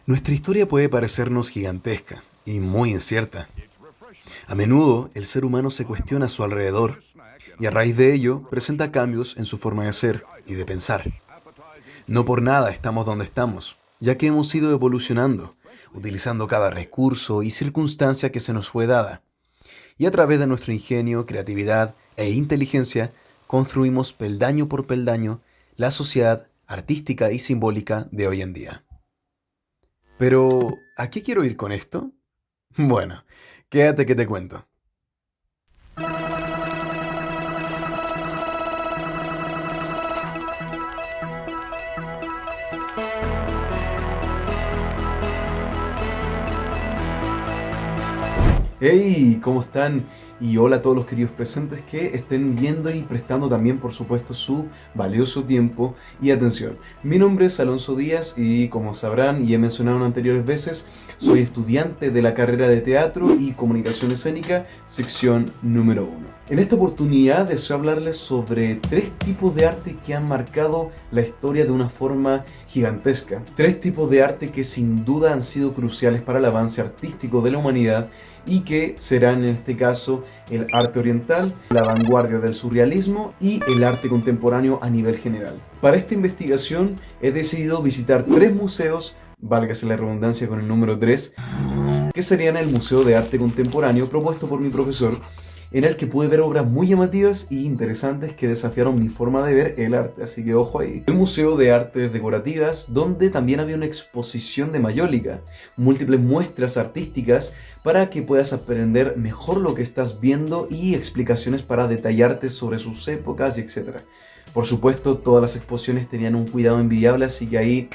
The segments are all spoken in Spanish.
Nuestra historia puede parecernos gigantesca y muy incierta. A menudo el ser humano se cuestiona a su alrededor y a raíz de ello presenta cambios en su forma de ser y de pensar. No por nada estamos donde estamos, ya que hemos ido evolucionando, utilizando cada recurso y circunstancia que se nos fue dada. Y a través de nuestro ingenio, creatividad e inteligencia, construimos peldaño por peldaño la sociedad artística y simbólica de hoy en día. Pero, ¿a qué quiero ir con esto? Bueno, quédate que te cuento. Hey, ¿cómo están? Y hola a todos los queridos presentes que estén viendo y prestando también, por supuesto, su valioso tiempo y atención. Mi nombre es Alonso Díaz y, como sabrán y he mencionado en anteriores veces, soy estudiante de la carrera de Teatro y Comunicación Escénica, sección número 1. En esta oportunidad deseo hablarles sobre 3 tipos de arte que han marcado la historia de una forma gigantesca. 3 tipos de arte que sin duda han sido cruciales para el avance artístico de la humanidad y que serán en este caso el arte oriental, la vanguardia del surrealismo y el arte contemporáneo a nivel general. Para esta investigación he decidido visitar 3 museos, válgase la redundancia con el número 3, que serían el Museo de Arte Contemporáneo propuesto por mi profesor, en el que pude ver obras muy llamativas y interesantes que desafiaron mi forma de ver el arte, así que ojo ahí. El Museo de Artes Decorativas, donde también había una exposición de mayólica, múltiples muestras artísticas para que puedas aprender mejor lo que estás viendo y explicaciones para detallarte sobre sus épocas y etc. Por supuesto, todas las exposiciones tenían un cuidado envidiable, así que ahí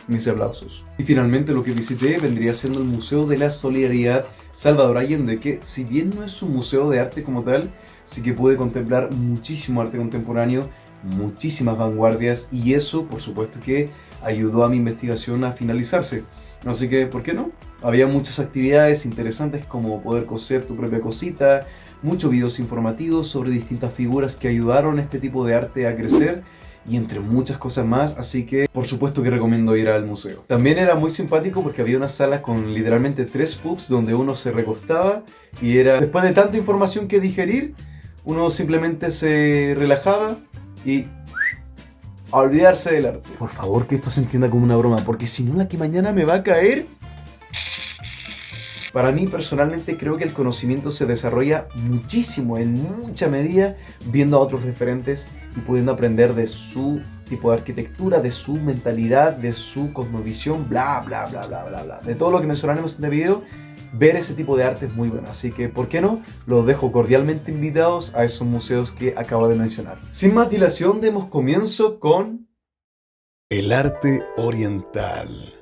mis aplausos. Y finalmente lo que visité vendría siendo el Museo de la Solidaridad Salvador Allende, que si bien no es un museo de arte como tal, sí que pude contemplar muchísimo arte contemporáneo, muchísimas vanguardias, y eso por supuesto que ayudó a mi investigación a finalizarse. Así que, ¿por qué no? Había muchas actividades interesantes como poder coser tu propia cosita, muchos videos informativos sobre distintas figuras que ayudaron a este tipo de arte a crecer, y entre muchas cosas más, así que por supuesto que recomiendo ir al museo. También era muy simpático porque había una sala con literalmente 3 pubs donde uno se recostaba y era, después de tanta información que digerir, uno simplemente se relajaba y a olvidarse del arte. Por favor que esto se entienda como una broma, porque si no la que mañana me va a caer. Para mí personalmente creo que el conocimiento se desarrolla muchísimo, en mucha medida, viendo a otros referentes y pudiendo aprender de su tipo de arquitectura, de su mentalidad, de su cosmovisión, bla, bla, bla, bla, bla, bla. De todo lo que mencionaremos en este video, ver ese tipo de arte es muy bueno. Así que, ¿por qué no? Los dejo cordialmente invitados a esos museos que acabo de mencionar. Sin más dilación, demos comienzo con el arte oriental.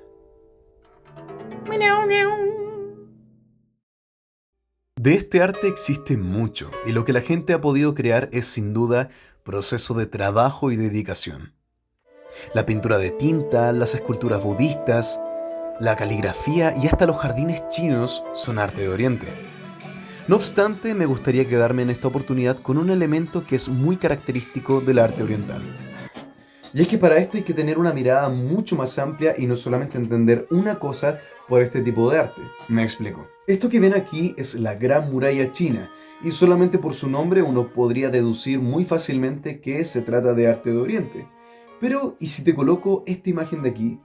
De este arte existe mucho, y lo que la gente ha podido crear es sin duda proceso de trabajo y dedicación. La pintura de tinta, las esculturas budistas, la caligrafía y hasta los jardines chinos son arte de Oriente. No obstante, me gustaría quedarme en esta oportunidad con un elemento que es muy característico del arte oriental. Y es que para esto hay que tener una mirada mucho más amplia y no solamente entender una cosa por este tipo de arte. Me explico. Esto que ven aquí es la Gran Muralla China, y solamente por su nombre uno podría deducir muy fácilmente que se trata de arte de Oriente. Pero, ¿y si te coloco esta imagen de aquí?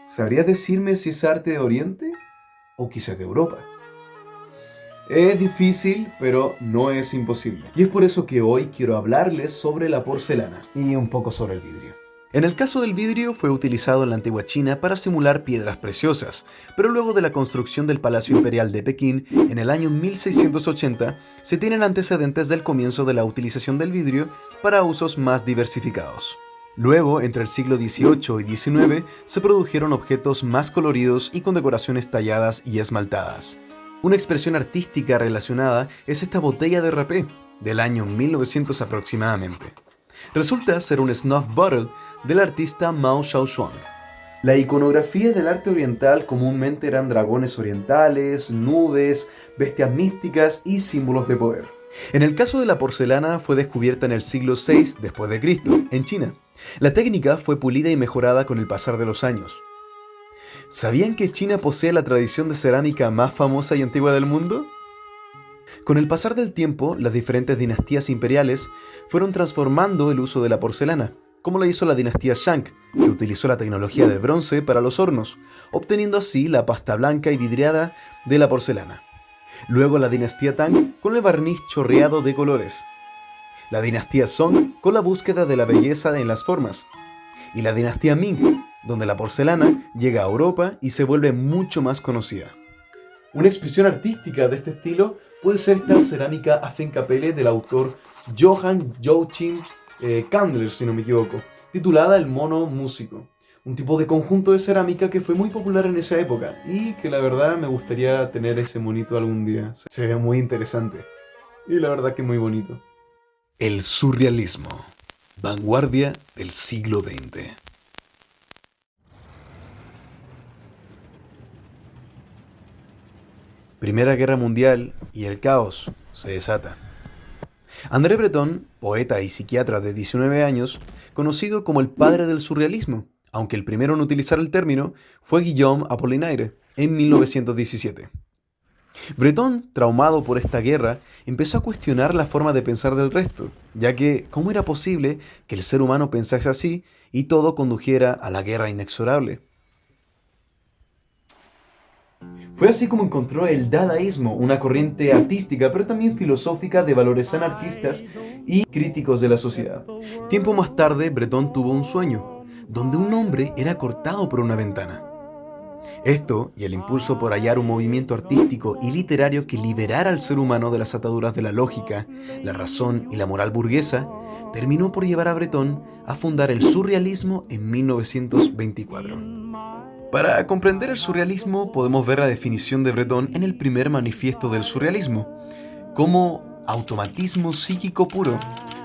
¿Sabrías decirme si es arte de Oriente o quizás de Europa? Es difícil, pero no es imposible. Y es por eso que hoy quiero hablarles sobre la porcelana y un poco sobre el vidrio. En el caso del vidrio fue utilizado en la antigua China para simular piedras preciosas, pero luego de la construcción del Palacio Imperial de Pekín en el año 1680, se tienen antecedentes del comienzo de la utilización del vidrio para usos más diversificados. Luego, entre el siglo XVIII y XIX, se produjeron objetos más coloridos y con decoraciones talladas y esmaltadas. Una expresión artística relacionada es esta botella de rapé, del año 1900 aproximadamente. Resulta ser un snuff bottle del artista Mao Xiaoshuang. La iconografía del arte oriental comúnmente eran dragones orientales, nubes, bestias místicas y símbolos de poder. En el caso de la porcelana fue descubierta en el siglo VI después de Cristo, en China. La técnica fue pulida y mejorada con el pasar de los años. ¿Sabían que China posee la tradición de cerámica más famosa y antigua del mundo? Con el pasar del tiempo, las diferentes dinastías imperiales fueron transformando el uso de la porcelana, como lo hizo la dinastía Shang, que utilizó la tecnología de bronce para los hornos, obteniendo así la pasta blanca y vidriada de la porcelana. Luego la dinastía Tang con el barniz chorreado de colores. La dinastía Song con la búsqueda de la belleza en las formas. Y la dinastía Ming, donde la porcelana llega a Europa y se vuelve mucho más conocida. Una expresión artística de este estilo puede ser esta cerámica Afenkapelle del autor Johann Joachim Candler, si no me equivoco, titulada El mono músico. Un tipo de conjunto de cerámica que fue muy popular en esa época y que la verdad me gustaría tener ese monito algún día. Se ve muy interesante y la verdad que muy bonito. El surrealismo, vanguardia del siglo XX. Primera Guerra Mundial y el caos se desata. André Breton, poeta y psiquiatra de 19 años, conocido como el padre del surrealismo, aunque el primero en utilizar el término fue Guillaume Apollinaire en 1917. Breton, traumado por esta guerra, empezó a cuestionar la forma de pensar del resto, ya que ¿cómo era posible que el ser humano pensase así y todo condujera a la guerra inexorable? Fue así como encontró el dadaísmo, una corriente artística pero también filosófica de valores anarquistas y críticos de la sociedad. Tiempo más tarde, Breton tuvo un sueño, donde un hombre era cortado por una ventana. Esto, y el impulso por hallar un movimiento artístico y literario que liberara al ser humano de las ataduras de la lógica, la razón y la moral burguesa, terminó por llevar a Breton a fundar el surrealismo en 1924. Para comprender el surrealismo podemos ver la definición de Breton en el primer manifiesto del surrealismo, como automatismo psíquico puro,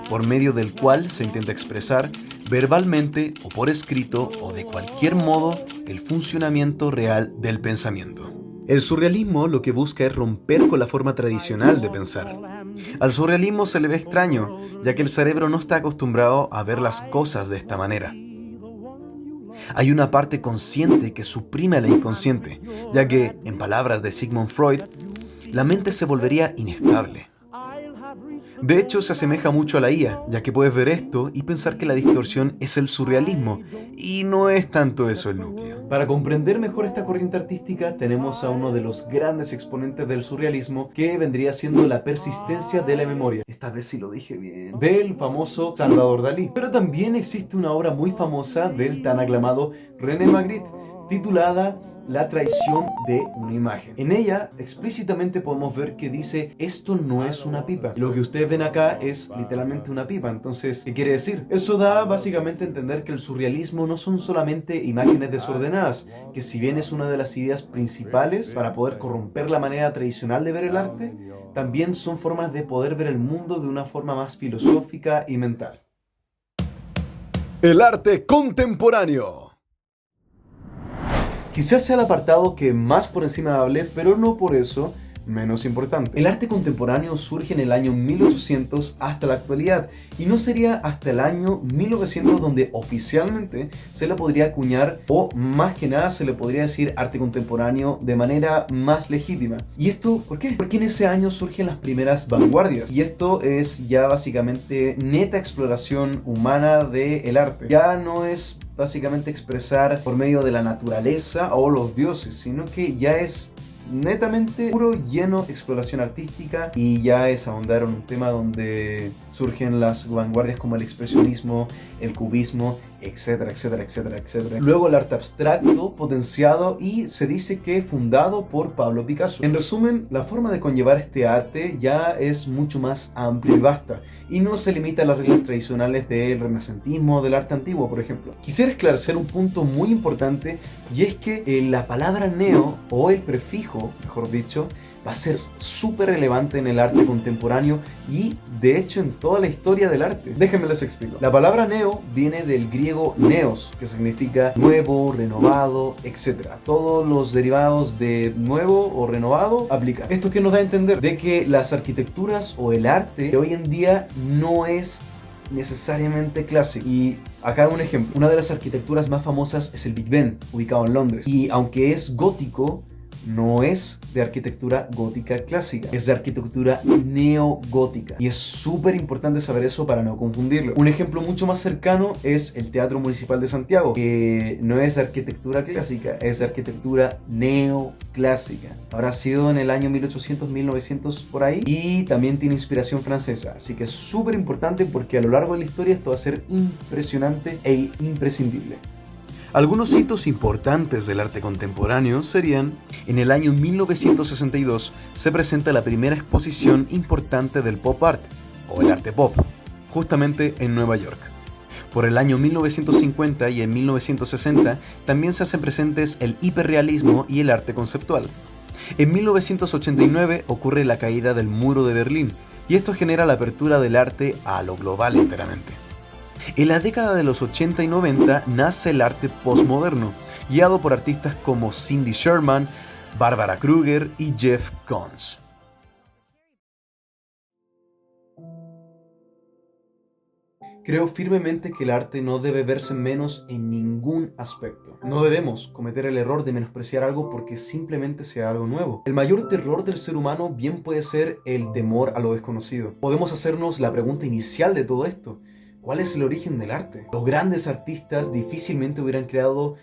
por medio del cual se intenta expresar verbalmente o por escrito o de cualquier modo el funcionamiento real del pensamiento. El surrealismo lo que busca es romper con la forma tradicional de pensar. Al surrealismo se le ve extraño, ya que el cerebro no está acostumbrado a ver las cosas de esta manera. Hay una parte consciente que suprime a la inconsciente, ya que, en palabras de Sigmund Freud, la mente se volvería inestable. De hecho, se asemeja mucho a la IA, ya que puedes ver esto y pensar que la distorsión es el surrealismo, y no es tanto eso el núcleo. Para comprender mejor esta corriente artística, tenemos a uno de los grandes exponentes del surrealismo, que vendría siendo la persistencia de la memoria. Esta vez sí lo dije bien. Del famoso Salvador Dalí. Pero también existe una obra muy famosa del tan aclamado René Magritte, titulada La traición de una imagen. En ella explícitamente podemos ver que dice esto no es una pipa. Lo que ustedes ven acá es literalmente una pipa. Entonces, ¿qué quiere decir? Eso da básicamente a entender que el surrealismo no son solamente imágenes desordenadas, que si bien es una de las ideas principales para poder corromper la manera tradicional de ver el arte, también son formas de poder ver el mundo de una forma más filosófica y mental. El arte contemporáneo. Quizás sea el apartado que más por encima hable, pero no por eso menos importante. El arte contemporáneo surge en el año 1800 hasta la actualidad, y no sería hasta el año 1900 donde oficialmente se le podría acuñar, o más que nada se le podría decir arte contemporáneo de manera más legítima. ¿Y esto por qué? Porque en ese año surgen las primeras vanguardias, y esto es ya básicamente neta exploración humana del arte. Ya no es básicamente expresar por medio de la naturaleza o los dioses, sino que ya es netamente puro, lleno, exploración artística, y ya es ahondar en un tema donde surgen las vanguardias como el expresionismo, el cubismo, etcétera, etcétera, etcétera, etcétera. Luego el arte abstracto potenciado y se dice que fundado por Pablo Picasso. En resumen, la forma de conllevar este arte ya es mucho más amplia y vasta, y no se limita a las reglas tradicionales del renacentismo o del arte antiguo, por ejemplo. Quisiera esclarecer un punto muy importante, y es que la palabra neo, o el prefijo, mejor dicho, va a ser súper relevante en el arte contemporáneo y de hecho en toda la historia del arte. Déjenme les explico. La palabra neo viene del griego neos, que significa nuevo, renovado, etc. Todos los derivados de nuevo o renovado aplican. Esto que nos da a entender de que las arquitecturas o el arte de hoy en día no es necesariamente clásico. Y acá un ejemplo. Una de las arquitecturas más famosas es el Big Ben, ubicado en Londres. Y aunque es gótico, no es de arquitectura gótica clásica, es de arquitectura neogótica. Y es súper importante saber eso para no confundirlo. Un ejemplo mucho más cercano es el Teatro Municipal de Santiago, que no es de arquitectura clásica, es de arquitectura neoclásica. Habrá sido en el año 1800, 1900 por ahí, y también tiene inspiración francesa. Así que es súper importante porque a lo largo de la historia esto va a ser impresionante e imprescindible. Algunos hitos importantes del arte contemporáneo serían: en el año 1962 se presenta la primera exposición importante del pop art, o el arte pop, justamente en Nueva York. Por el año 1950 y en 1960 también se hacen presentes el hiperrealismo y el arte conceptual. En 1989 ocurre la caída del muro de Berlín, y esto genera la apertura del arte a lo global enteramente. En la década de los 80 y 90 nace el arte postmoderno, guiado por artistas como Cindy Sherman, Barbara Kruger y Jeff Koons. Creo firmemente que el arte no debe verse menos en ningún aspecto. No debemos cometer el error de menospreciar algo porque simplemente sea algo nuevo. El mayor terror del ser humano bien puede ser el temor a lo desconocido. Podemos hacernos la pregunta inicial de todo esto: ¿cuál es el origen del arte? Los grandes artistas difícilmente hubieran creado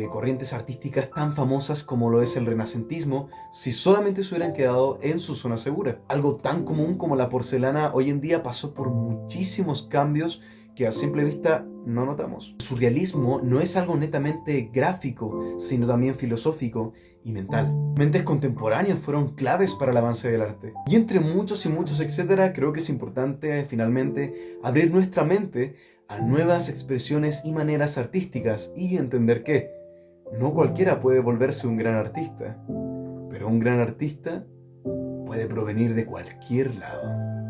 corrientes artísticas tan famosas como lo es el renacentismo si solamente se hubieran quedado en su zona segura. Algo tan común como la porcelana hoy en día pasó por muchísimos cambios que a simple vista no notamos. El surrealismo no es algo netamente gráfico, sino también filosófico y mental. Mentes contemporáneas fueron claves para el avance del arte. Y entre muchos y muchos etcétera, creo que es importante finalmente abrir nuestra mente a nuevas expresiones y maneras artísticas y entender que no cualquiera puede volverse un gran artista, pero un gran artista puede provenir de cualquier lado.